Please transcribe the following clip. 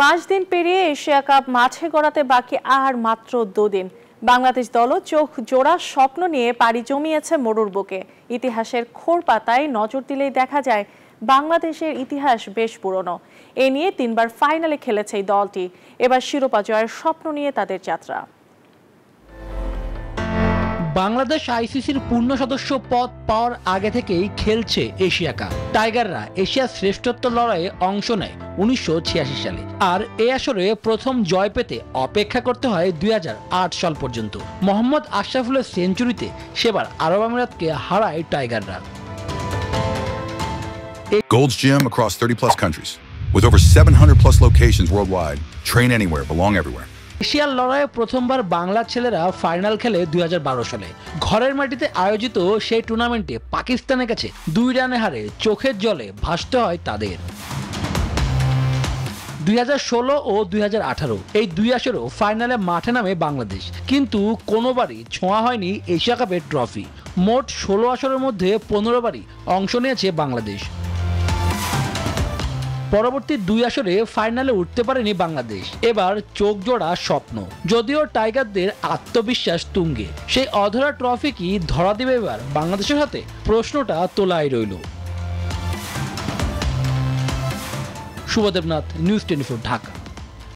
মাস দিন পেরিয়ে Asia cup মাঠে গড়াতে বাকি আর মাত্র 2 দিন। বাংলাদেশ দলও চোখ জোড়া স্বপ্ন নিয়ে পাড়ি জমিয়েছে মরুর বুকে। ইতিহাসের খোড় পাতায় নজর দিলেই দেখা যায় বাংলাদেশের ইতিহাস বেশ পুরনো। এ নিয়ে 3 বার ফাইনালে খেলেছে এই দলটি। এবার শিরোপা জয়ের স্বপ্ন নিয়ে তাদের যাত্রা। বাংলাদেশ আইসিসির পূর্ণ সদস্য পদ পাওয়ার আগে থেকেই খেলছে এশিয়া কাপ। টাইগাররা এশিয়ার শ্রেষ্ঠত্ব লড়াইয়ে অংশ নেয় 1986 সালে, আর এ আসরে প্রথম জয় পেতে অপেক্ষা করতে হয় 2008 সাল পর্যন্ত। মোহাম্মদ আশরাফুলের সেঞ্চুরিতে সেবার আরব আমিরাতকে হারায় টাইগাররা। Gold's Gym across 30+ countries with over 700+ locations worldwide. Train anywhere, belong everywhere. এশিয়ার লড়াইয়ে প্রথমবার বাংলার ছেলেরা ফাইনাল খেলে 2012 সালে। ঘরের মাটিতে আয়োজিত সেই টুর্নামেন্টে পাকিস্তানের কাছে 2 রানে হারে চোখের জলে ভাসতে হয় তাদের। 2016 ও 2018 এই 2 আসরেও ফাইনালে মাঠে নামে বাংলাদেশ, কিন্তু কোনোবারই ছোঁয়া হয়নি এশিয়া কাপের ট্রফি। মোট 16 আসরের মধ্যে 15 বারই অংশ নিয়েছে বাংলাদেশ। পরবর্তী 2 আসরে ফাইনালে উঠতে পারেনি বাংলাদেশ। এবার চোখ জোড়া স্বপ্ন। যদিও টাইগারদের আত্মবিশ্বাস তুঙ্গে, সেই অধরা ট্রফি কি ধরা দেবে এবার বাংলাদেশের হাতে? প্রশ্নটা তোলাই রইল। শুভদেবনাথ, নিউজ 24, ঢাকা।